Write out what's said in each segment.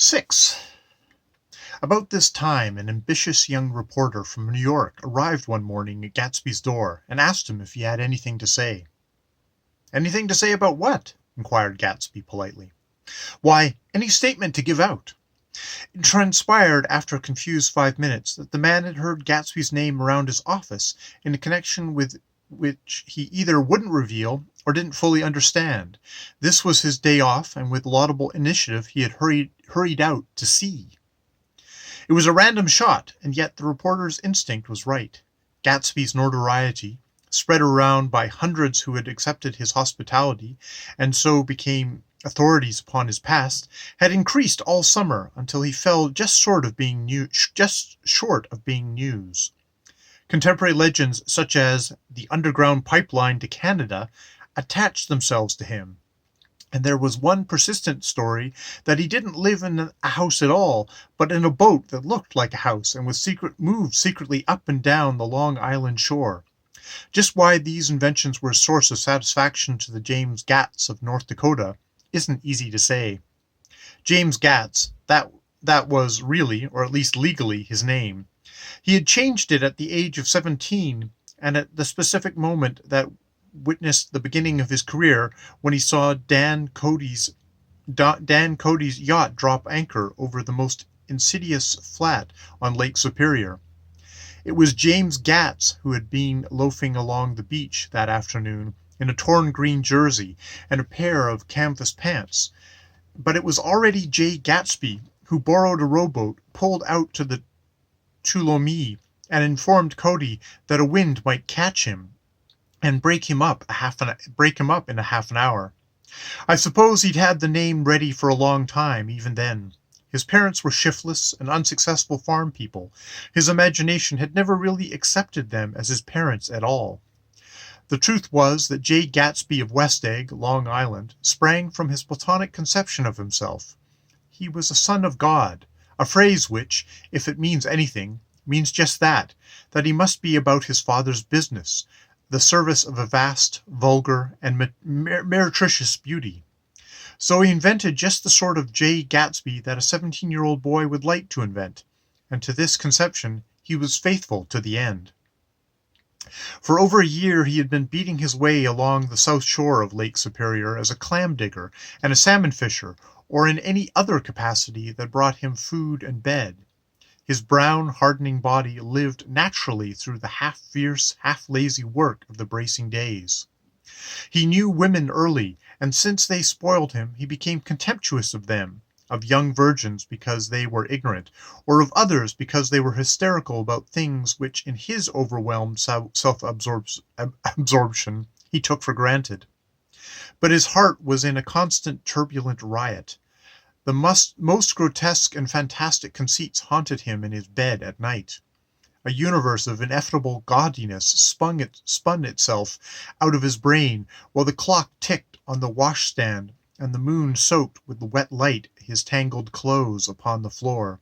6. About this time, an ambitious young reporter from New York arrived one morning at Gatsby's door and asked him if he had anything to say. "Anything to say about what?" inquired Gatsby politely. "Why, any statement to give out." It transpired after a confused 5 minutes that the man had heard Gatsby's name around his office in a connection with which he either wouldn't reveal or didn't fully understand. This was his day off, and with laudable initiative he had hurried out to see. It was a random shot, and yet the reporter's instinct was right. Gatsby's notoriety, spread around by hundreds who had accepted his hospitality and so became authorities upon his past, had increased all summer until he fell just short of being news. Contemporary legends such as the underground pipeline to Canada attached themselves to him. And there was one persistent story that he didn't live in a house at all, but in a boat that looked like a house and moved secretly up and down the Long Island shore. Just why these inventions were a source of satisfaction to the James Gats of North Dakota isn't easy to say. James Gats, that was really, or at least legally, his name. He had changed it at the age of 17, and at the specific moment that witnessed the beginning of his career when he saw Dan Cody's yacht drop anchor over the most insidious flat on Lake Superior. It was James Gats who had been loafing along the beach that afternoon in a torn green jersey and a pair of canvas pants. But it was already J. Gatsby who borrowed a rowboat, pulled out to the Tuolumne, and informed Cody that a wind might catch him and break him up in a half an hour. I suppose he'd had the name ready for a long time, even then. His parents were shiftless and unsuccessful farm people. His imagination had never really accepted them as his parents at all. The truth was that J. Gatsby of West Egg, Long Island, sprang from his platonic conception of himself. He was a son of God, a phrase which, if it means anything, means just that he must be about his father's business, the service of a vast, vulgar, and meretricious beauty. So he invented just the sort of J. Gatsby that a 17-year-old boy would like to invent, and to this conception he was faithful to the end. For over a year he had been beating his way along the south shore of Lake Superior as a clam digger and a salmon fisher, or in any other capacity that brought him food and bed. His brown, hardening body lived naturally through the half-fierce, half-lazy work of the bracing days. He knew women early, and since they spoiled him, he became contemptuous of them, of young virgins because they were ignorant, or of others because they were hysterical about things which in his overwhelmed self-absorption he took for granted. But his heart was in a constant turbulent riot. The most grotesque and fantastic conceits haunted him in his bed at night. A universe of ineffable gaudiness spun itself out of his brain while the clock ticked on the washstand and the moon soaked with the wet light his tangled clothes upon the floor.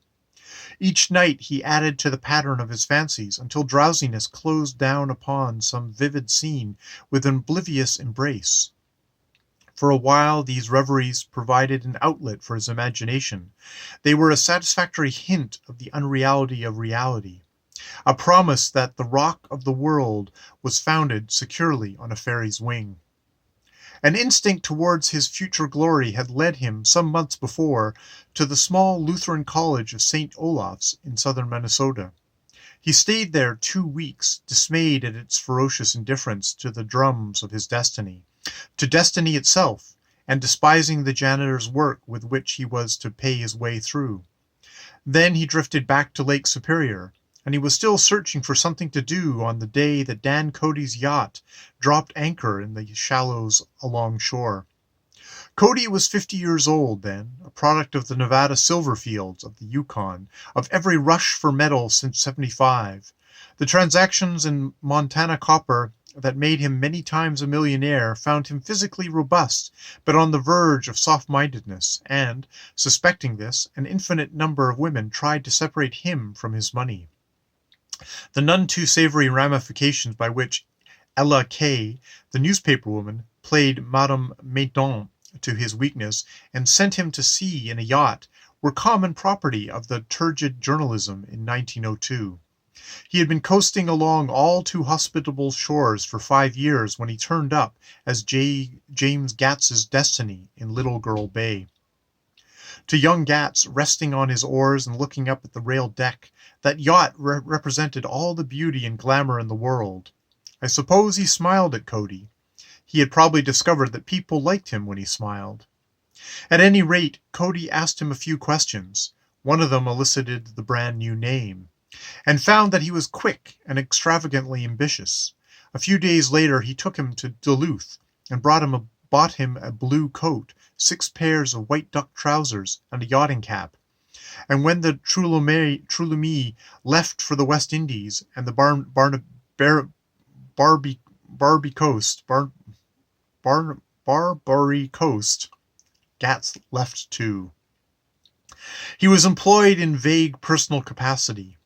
Each night he added to the pattern of his fancies until drowsiness closed down upon some vivid scene with an oblivious embrace. For a while these reveries provided an outlet for his imagination. They were a satisfactory hint of the unreality of reality, a promise that the rock of the world was founded securely on a fairy's wing. An instinct towards his future glory had led him, some months before, to the small Lutheran college of St. Olaf's in southern Minnesota. He stayed there 2 weeks, dismayed at its ferocious indifference to the drums of his destiny, to destiny itself, and despising the janitor's work with which he was to pay his way through. Then he drifted back to Lake Superior, and he was still searching for something to do on the day that Dan Cody's yacht dropped anchor in the shallows along shore. Cody was 50 years old then, a product of the Nevada silver fields, of the Yukon, of every rush for metal since '75. The transactions in Montana copper that made him many times a millionaire found him physically robust, but on the verge of soft-mindedness, and, suspecting this, an infinite number of women tried to separate him from his money. The none too savory ramifications by which Ella Kay, the newspaper woman, played Madame Maidon to his weakness and sent him to sea in a yacht were common property of the turgid journalism in 1902. He had been coasting along all too hospitable shores for 5 years when he turned up as James Gats's destiny in Little Girl Bay. To young Gats, resting on his oars and looking up at the railed deck, that yacht represented all the beauty and glamour in the world. I suppose he smiled at Cody. He had probably discovered that people liked him when he smiled. At any rate, Cody asked him a few questions. One of them elicited the brand new name, and found that he was quick and extravagantly ambitious. A few days later he took him to Duluth and bought him a blue coat, 6 pairs of white duck trousers, and a yachting cap. And when the Trulumi left for the West Indies and the Barbary Coast, Gats left too. He was employed in vague personal capacity.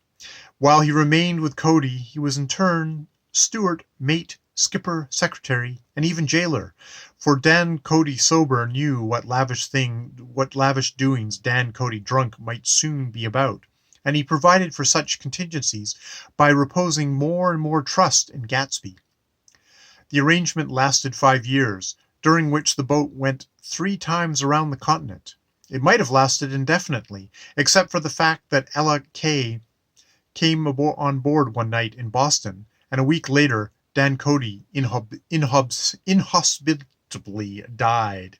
While he remained with Cody, he was in turn steward, mate, skipper, secretary, and even jailer, for Dan Cody sober knew what lavish doings Dan Cody drunk might soon be about, and he provided for such contingencies by reposing more and more trust in Gatsby. The arrangement lasted 5 years, during which the boat went 3 times around the continent. It might have lasted indefinitely, except for the fact that Ella Kay came on board one night in Boston, and a week later Dan Cody inhospitably died.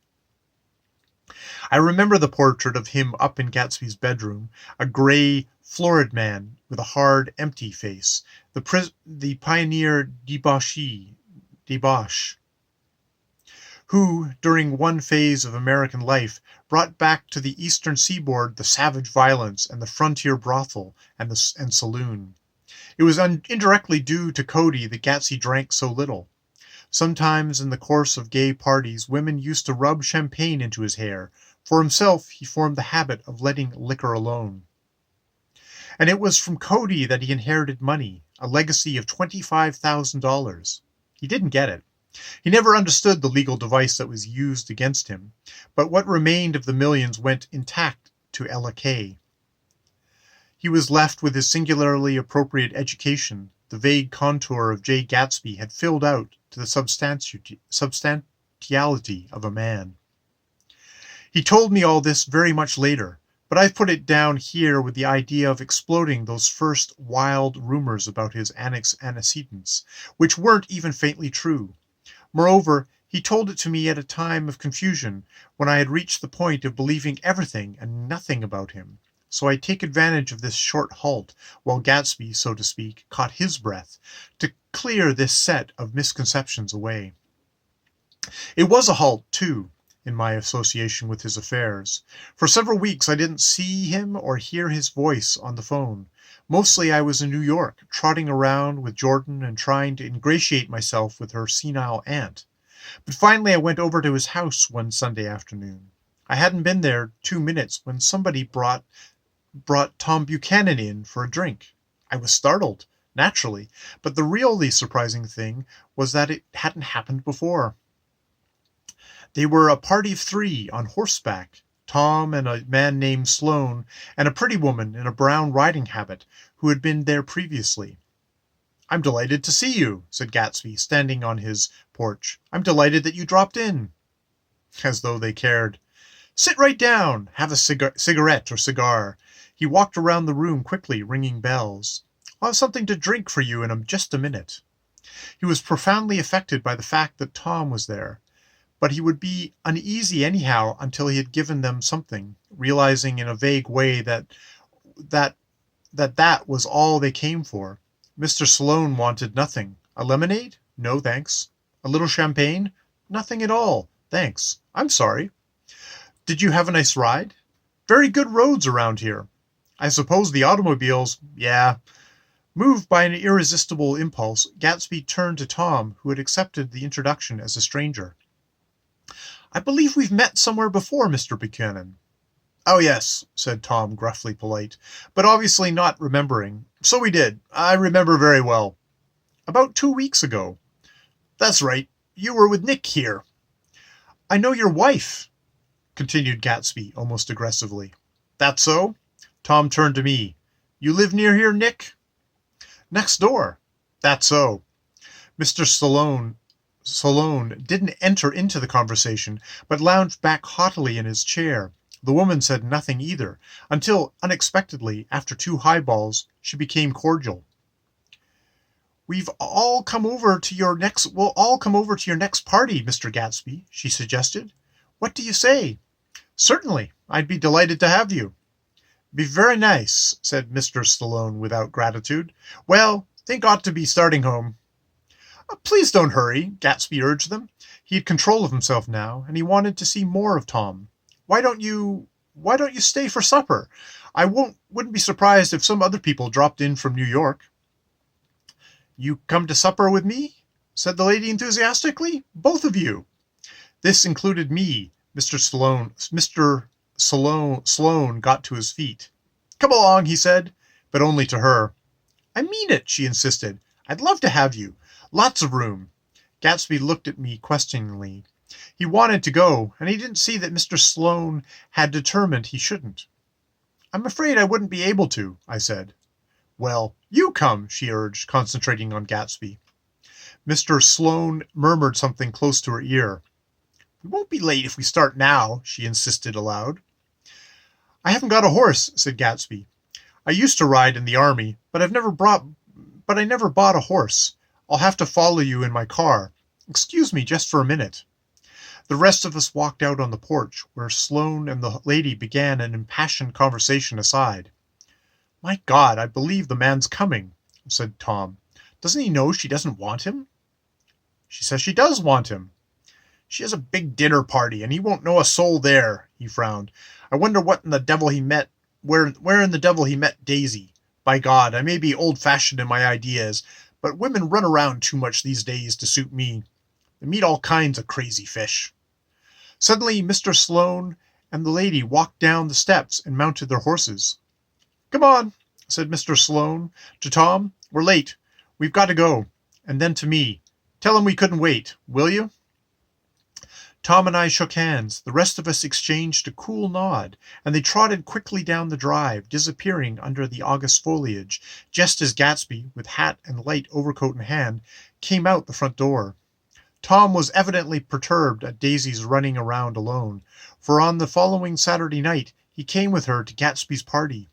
I remember the portrait of him up in Gatsby's bedroom, a grey, florid man with a hard, empty face, the pioneer debauch, who, during one phase of American life, brought back to the eastern seaboard the savage violence and the frontier brothel and saloon. It was indirectly due to Cody that Gatsby drank so little. Sometimes in the course of gay parties, women used to rub champagne into his hair. For himself, he formed the habit of letting liquor alone. And it was from Cody that he inherited money, a legacy of $25,000. He didn't get it. He never understood the legal device that was used against him, but what remained of the millions went intact to Ella Kay. He was left with his singularly appropriate education. The vague contour of J. Gatsby had filled out to the substantiality of a man. He told me all this very much later, but I've put it down here with the idea of exploding those first wild rumors about his antecedents, which weren't even faintly true. Moreover, he told it to me at a time of confusion, when I had reached the point of believing everything and nothing about him. So I take advantage of this short halt, while Gatsby, so to speak, caught his breath, to clear this set of misconceptions away. It was a halt, too, in my association with his affairs. For several weeks I didn't see him or hear his voice on the phone. Mostly I was in New York, trotting around with Jordan and trying to ingratiate myself with her senile aunt. But finally I went over to his house one Sunday afternoon. I hadn't been there 2 minutes when somebody brought Tom Buchanan in for a drink. I was startled, naturally, but the really surprising thing was that it hadn't happened before. They were a party of 3 on horseback, Tom and a man named Sloane, and a pretty woman in a brown riding habit who had been there previously. "I'm delighted to see you," said Gatsby, standing on his porch. "I'm delighted that you dropped in." As though they cared. "Sit right down. Have a cigarette or cigar." He walked around the room quickly, ringing bells. "I'll have something to drink for you in just a minute." He was profoundly affected by the fact that Tom was there, but he would be uneasy anyhow until he had given them something, realizing in a vague way that was all they came for. Mr. Sloane wanted nothing. A lemonade? No, thanks. A little champagne? Nothing at all, thanks. I'm sorry. Did you have a nice ride? Very good roads around here. I suppose the automobiles, yeah. Moved by an irresistible impulse, Gatsby turned to Tom, who had accepted the introduction as a stranger. "I believe we've met somewhere before, Mr. Buchanan." "Oh, yes," said Tom, gruffly polite, but obviously not remembering. "So we did. I remember very well. About 2 weeks ago." "That's right. You were with Nick here." "I know your wife," continued Gatsby almost aggressively. That so? Tom turned to me. You live near here, Nick? Next door. That so? Mr. Salone didn't enter into the conversation, but lounged back haughtily in his chair. The woman said nothing either, until, unexpectedly, after 2 highballs, she became cordial. We'll all come over to your next party, Mr. Gatsby, she suggested. What do you say? Certainly, I'd be delighted to have you. Be very nice, said Mr. Stallone without gratitude. Well, think ought to be starting home. Please don't hurry, Gatsby urged them. He had control of himself now, and he wanted to see more of Tom. Why don't you stay for supper? I wouldn't be surprised if some other people dropped in from New York. You come to supper with me? Said the lady enthusiastically. Both of you. This included me. Mr. Sloane got to his feet. Come along, he said, but only to her. I mean it, she insisted. I'd love to have you. Lots of room. Gatsby looked at me questioningly. He wanted to go, and he didn't see that Mr. Sloane had determined he shouldn't. I'm afraid I wouldn't be able to, I said. Well, you come, she urged, concentrating on Gatsby. Mr. Sloane murmured something close to her ear. We won't be late if we start now, she insisted aloud. I haven't got a horse, said Gatsby. I used to ride in the army, but I never bought a horse. I'll have to follow you in my car. Excuse me just for a minute. The rest of us walked out on the porch, where Sloane and the lady began an impassioned conversation aside. My God, I believe the man's coming, said Tom. Doesn't he know she doesn't want him? She says she does want him. She has a big dinner party, and he won't know a soul there, he frowned. I wonder what in the devil he met, where in the devil he met Daisy. By God, I may be old-fashioned in my ideas, but women run around too much these days to suit me. They meet all kinds of crazy fish. Suddenly, Mr. Sloane and the lady walked down the steps and mounted their horses. Come on, said Mr. Sloane to Tom. We're late. We've got to go. And then to me. Tell him we couldn't wait, will you? Tom and I shook hands. The rest of us exchanged a cool nod, and they trotted quickly down the drive, disappearing under the August foliage, just as Gatsby, with hat and light overcoat in hand, came out the front door. Tom was evidently perturbed at Daisy's running around alone, for on the following Saturday night he came with her to Gatsby's party.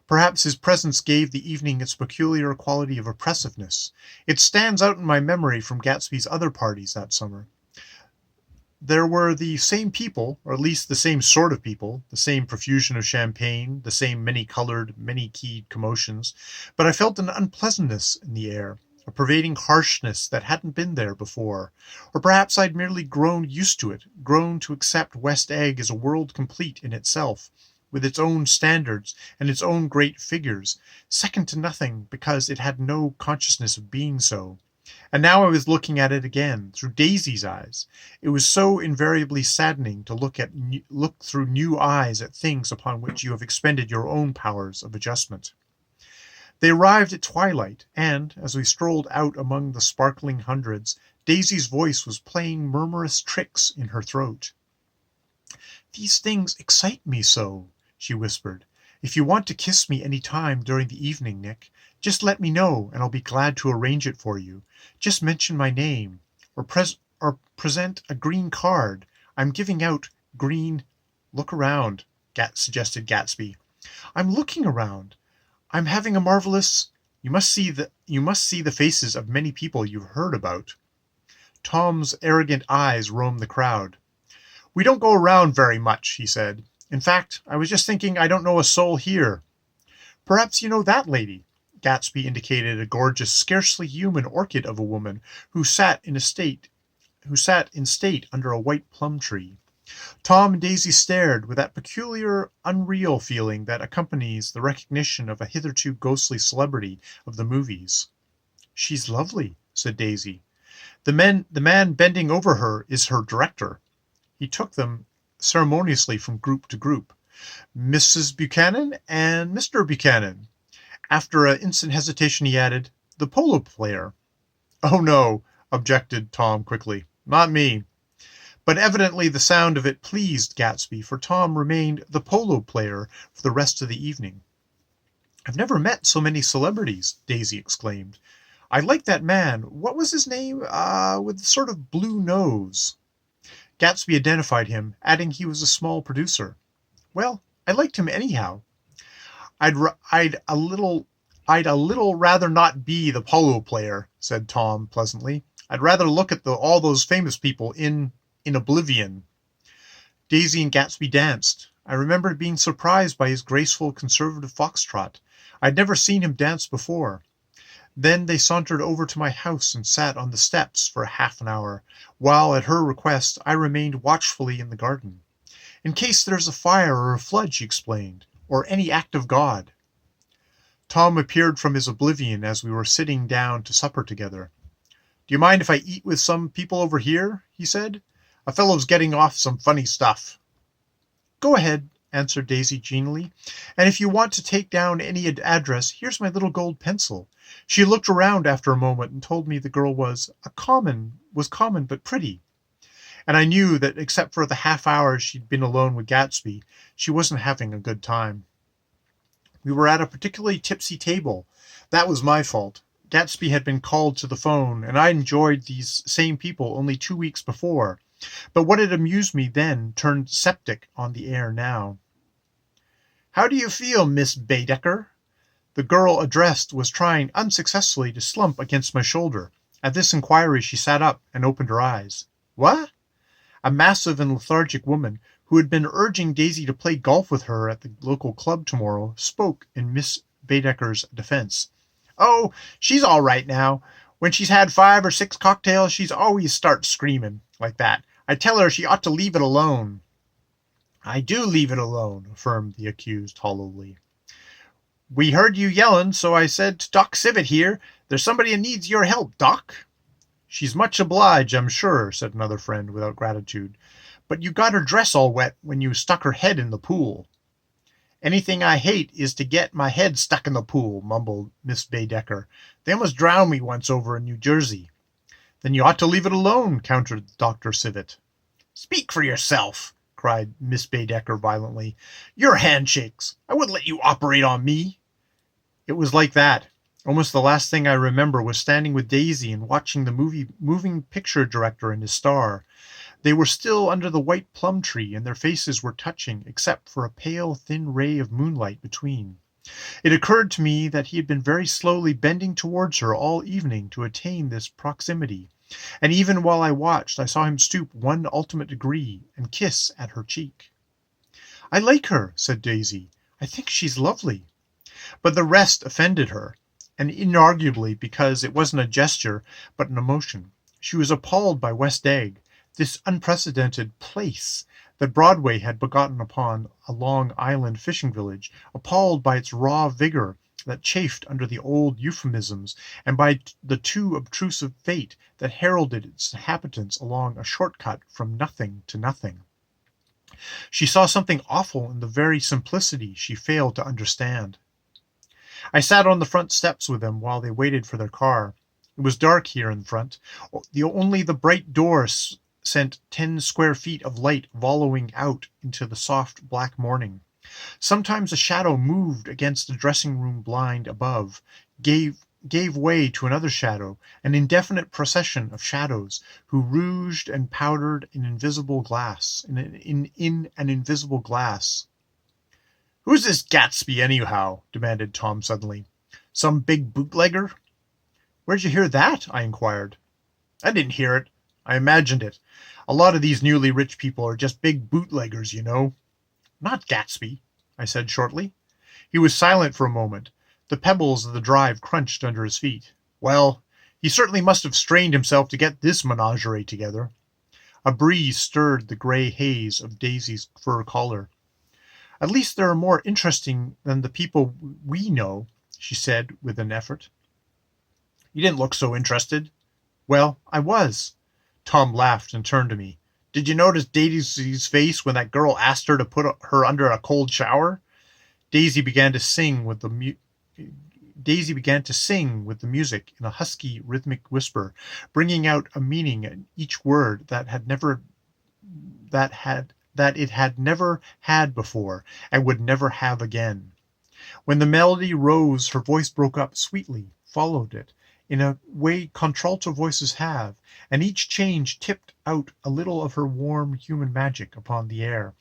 Perhaps his presence gave the evening its peculiar quality of oppressiveness. It stands out in my memory from Gatsby's other parties that summer. There were the same people, or at least the same sort of people, the same profusion of champagne, the same many-colored, many-keyed commotions, but I felt an unpleasantness in the air, a pervading harshness that hadn't been there before. Or perhaps I'd merely grown used to it, grown to accept West Egg as a world complete in itself, with its own standards and its own great figures, second to nothing because it had no consciousness of being so. And now I was looking at it again, through Daisy's eyes. It was so invariably saddening to look through new eyes at things upon which you have expended your own powers of adjustment. They arrived at twilight, and, as we strolled out among the sparkling hundreds, Daisy's voice was playing murmurous tricks in her throat. These things excite me so, she whispered. If you want to kiss me any time during the evening, Nick, just let me know, and I'll be glad to arrange it for you. Just mention my name, or present a green card. I'm giving out green. Look around, suggested Gatsby. I'm looking around. I'm having a marvelous. You must see the faces of many people you've heard about. Tom's arrogant eyes roamed the crowd. We don't go around very much, he said. In fact, I was just thinking I don't know a soul here. Perhaps you know that lady. Gatsby indicated a gorgeous, scarcely human orchid of a woman who sat in state under a white plum tree. Tom and Daisy stared with that peculiar, unreal feeling that accompanies the recognition of a hitherto ghostly celebrity of the movies. She's lovely, said Daisy. The man bending over her is her director. He took them ceremoniously from group to group. Mrs. Buchanan and Mr. Buchanan. After an instant hesitation, he added, the polo player. Oh, no, objected Tom quickly. Not me. But evidently the sound of it pleased Gatsby, for Tom remained the polo player for the rest of the evening. "I've never met so many celebrities," Daisy exclaimed. "I like that man. What was his name? With the sort of blue nose." Gatsby identified him, adding he was a small producer. "Well, I liked him anyhow. I'd a little rather not be the polo player," said Tom pleasantly. "I'd rather look at all those famous people in oblivion." Daisy and Gatsby danced. I remember being surprised by his graceful conservative foxtrot. I'd never seen him dance before. Then they sauntered over to my house and sat on the steps for half an hour, while at her request I remained watchfully in the garden. "In case there's a fire or a flood," she explained, "or any act of God." Tom appeared from his oblivion as we were sitting down to supper together. "Do you mind if I eat with some people over here?" he said. "A fellow's getting off some funny stuff." "Go ahead," answered Daisy genially. "And if you want to take down any address, here's my little gold pencil." She looked around after a moment and told me the girl was common but pretty. And I knew that except for the half hour she'd been alone with Gatsby, she wasn't having a good time. We were at a particularly tipsy table. That was my fault. Gatsby had been called to the phone, and I enjoyed these same people only 2 weeks before. But what had amused me then turned septic on the air now. "How do you feel, Miss Baedeker?" The girl addressed was trying unsuccessfully to slump against my shoulder. At this inquiry she sat up and opened her eyes. "What?" A massive and lethargic woman, who had been urging Daisy to play golf with her at the local club tomorrow, spoke in Miss Baedeker's defense. "Oh, she's all right now. When she's had 5 or 6 cocktails, she's always starts screaming like that. I tell her she ought to leave it alone." "I do leave it alone," affirmed the accused hollowly. "We heard you yelling, so I said to Doc Civet here, 'There's somebody that needs your help, Doc.'" "She's much obliged, I'm sure," said another friend without gratitude. "But you got her dress all wet when you stuck her head in the pool." "Anything I hate is to get my head stuck in the pool," mumbled Miss Baedeker. "They almost drowned me once over in New Jersey." "Then you ought to leave it alone," countered Dr. Civet. "Speak for yourself," cried Miss Baedeker violently. "Your handshakes. I wouldn't let you operate on me." It was like that. Almost the last thing I remember was standing with Daisy and watching the moving picture director and his star. They were still under the white plum tree, and their faces were touching, except for a pale, thin ray of moonlight between. It occurred to me that he had been very slowly bending towards her all evening to attain this proximity, and even while I watched, I saw him stoop one ultimate degree and kiss at her cheek. "I like her," said Daisy. "I think she's lovely." But the rest offended her, and inarguably because it wasn't a gesture but an emotion. She was appalled by West Egg, this unprecedented place that Broadway had begotten upon a Long Island fishing village, appalled by its raw vigor that chafed under the old euphemisms, and by the too obtrusive fate that heralded its inhabitants along a short-cut from nothing to nothing. She saw something awful in the very simplicity she failed to understand. I sat on the front steps with them while they waited for their car. It was dark here in front. Only the bright doors sent 10 square feet of light volleying out into the soft black morning. Sometimes a shadow moved against the dressing-room blind above, gave way to another shadow, an indefinite procession of shadows, who rouged and powdered in invisible glass, in an invisible glass. "Who's this Gatsby, anyhow?" demanded Tom suddenly. "Some big bootlegger?" "Where'd you hear that?" I inquired. "I didn't hear it. I imagined it. A lot of these newly rich people are just big bootleggers, you know." "Not Gatsby," I said shortly. He was silent for a moment. The pebbles of the drive crunched under his feet. "Well, he certainly must have strained himself to get this menagerie together." A breeze stirred the gray haze of Daisy's fur collar. "At least they're more interesting than the people we know," she said with an effort. "You didn't look so interested." "Well, I was." Tom laughed and turned to me. "Did you notice Daisy's face when that girl asked her to put her under a cold shower?" Daisy began to sing with the music in a husky, rhythmic whisper, bringing out a meaning in each word that had never that it had never had before and would never have again. When the melody rose, her voice broke up sweetly, followed it, in a way contralto voices have, and each change tipped out a little of her warm human magic upon the air.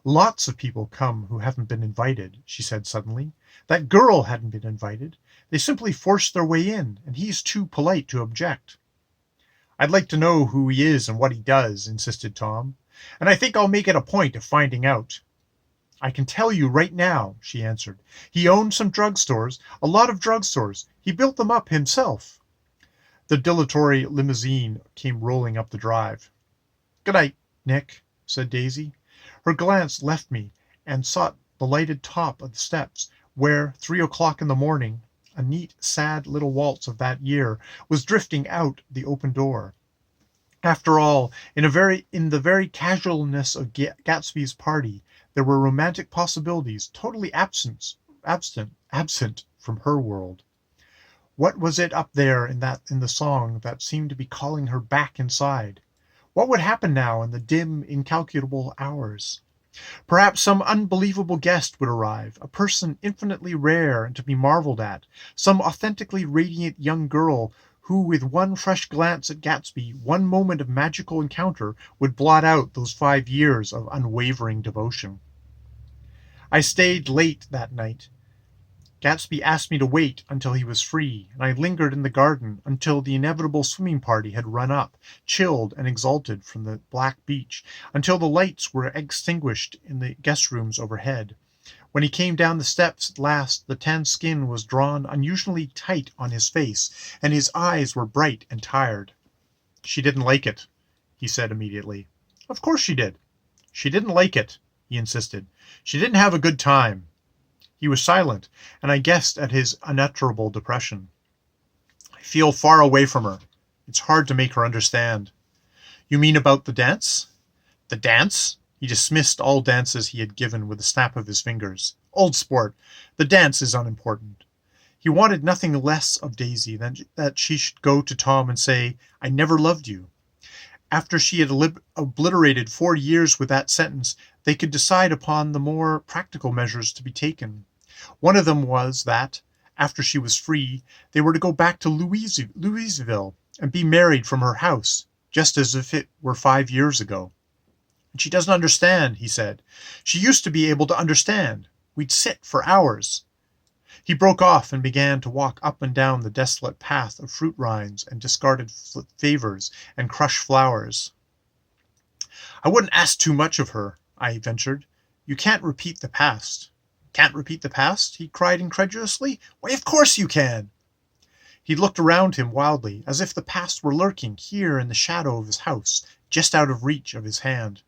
"Lots of people come who haven't been invited," she said suddenly. "That girl hadn't been invited. They simply forced their way in, and he's too polite to object." "I'd like to know who he is and what he does," insisted Tom, "and I think I'll make it a point of finding out." "I can tell you right now," she answered. "He owned some drugstores, a lot of drugstores. He built them up himself." The dilatory limousine came rolling up the drive. "Good night, Nick," said Daisy. Her glance left me and sought the lighted top of the steps, where 3 o'clock in the morning, a neat, sad little waltz of that year, was drifting out the open door. After all, in the very casualness of Gatsby's party, there were romantic possibilities totally absent from her world. What was it up there in the song that seemed to be calling her back inside? What would happen now in the dim, incalculable hours? Perhaps some unbelievable guest would arrive, a person infinitely rare and to be marveled at, some authentically radiant young girl who, with one fresh glance at Gatsby, one moment of magical encounter, would blot out those 5 years of unwavering devotion. I stayed late that night. Gatsby asked me to wait until he was free, and I lingered in the garden until the inevitable swimming party had run up, chilled and exalted from the black beach, until the lights were extinguished in the guest rooms overhead. When he came down the steps at last, the tanned skin was drawn unusually tight on his face, and his eyes were bright and tired. "She didn't like it," he said immediately. "Of course she did." "She didn't like it," he insisted. "She didn't have a good time." He was silent, and I guessed at his unutterable depression. "I feel far away from her. It's hard to make her understand." "You mean about the dance?" "The dance?" He dismissed all dances he had given with a snap of his fingers. "Old sport. The dance is unimportant." He wanted nothing less of Daisy than that she should go to Tom and say, "I never loved you." After she had obliterated 4 years with that sentence, they could decide upon the more practical measures to be taken. One of them was that, after she was free, they were to go back to Louisville and be married from her house, just as if it were 5 years ago. "She doesn't understand," he said. "She used to be able to understand. We'd sit for hours." He broke off and began to walk up and down the desolate path of fruit rinds and discarded favors and crushed flowers. "I wouldn't ask too much of her," I ventured. "You can't repeat the past." "Can't repeat the past?" he cried incredulously. "Why, of course you can." He looked around him wildly, as if the past were lurking here in the shadow of his house, just out of reach of his hand.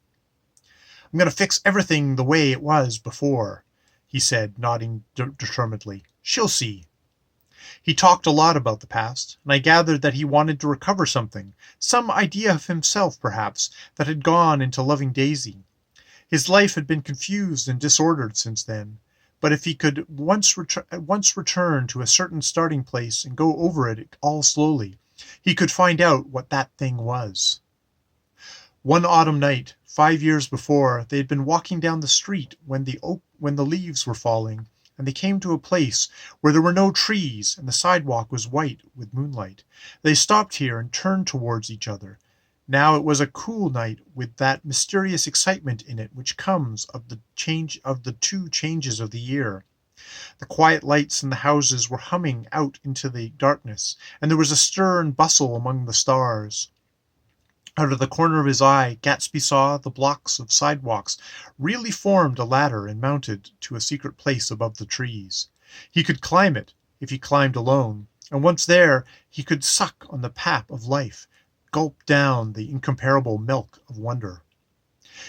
"I'm going to fix everything the way it was before," he said, nodding determinedly. "She'll see." He talked a lot about the past, and I gathered that he wanted to recover something, some idea of himself, perhaps, that had gone into loving Daisy. His life had been confused and disordered since then, but if he could once return to a certain starting place and go over it all slowly, he could find out what that thing was. One autumn night, 5 years before, they had been walking down the street when the leaves were falling, and they came to a place where there were no trees and the sidewalk was white with moonlight. They stopped here and turned towards each other. Now it was a cool night with that mysterious excitement in it which comes of the 2 changes of the year. The quiet lights in the houses were humming out into the darkness, and there was a stir and bustle among the stars. Out of the corner of his eye, Gatsby saw the blocks of sidewalks really formed a ladder and mounted to a secret place above the trees. He could climb it, if he climbed alone, and once there, he could suck on the pap of life, gulp down the incomparable milk of wonder.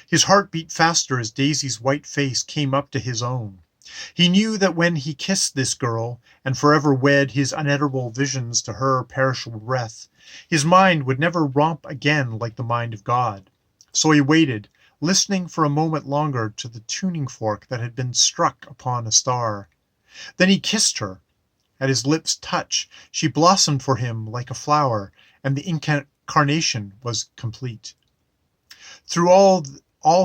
His heart beat faster as Daisy's white face came up to his own. He knew that when he kissed this girl, and forever wed his unutterable visions to her perishable breath, his mind would never romp again like the mind of God. So he waited, listening for a moment longer to the tuning fork that had been struck upon a star. Then he kissed her. At his lips' touch, she blossomed for him like a flower, and the incarnation was complete. Through all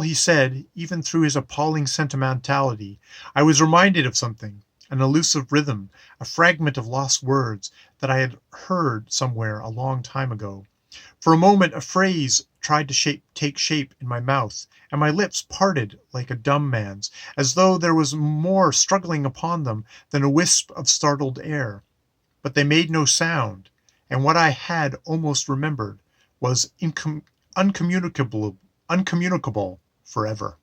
he said, even through his appalling sentimentality, I was reminded of something, an elusive rhythm, a fragment of lost words that I had heard somewhere a long time ago. For a moment a phrase tried to take shape in my mouth, and my lips parted like a dumb man's, as though there was more struggling upon them than a wisp of startled air. But they made no sound, and what I had almost remembered was uncommunicable forever.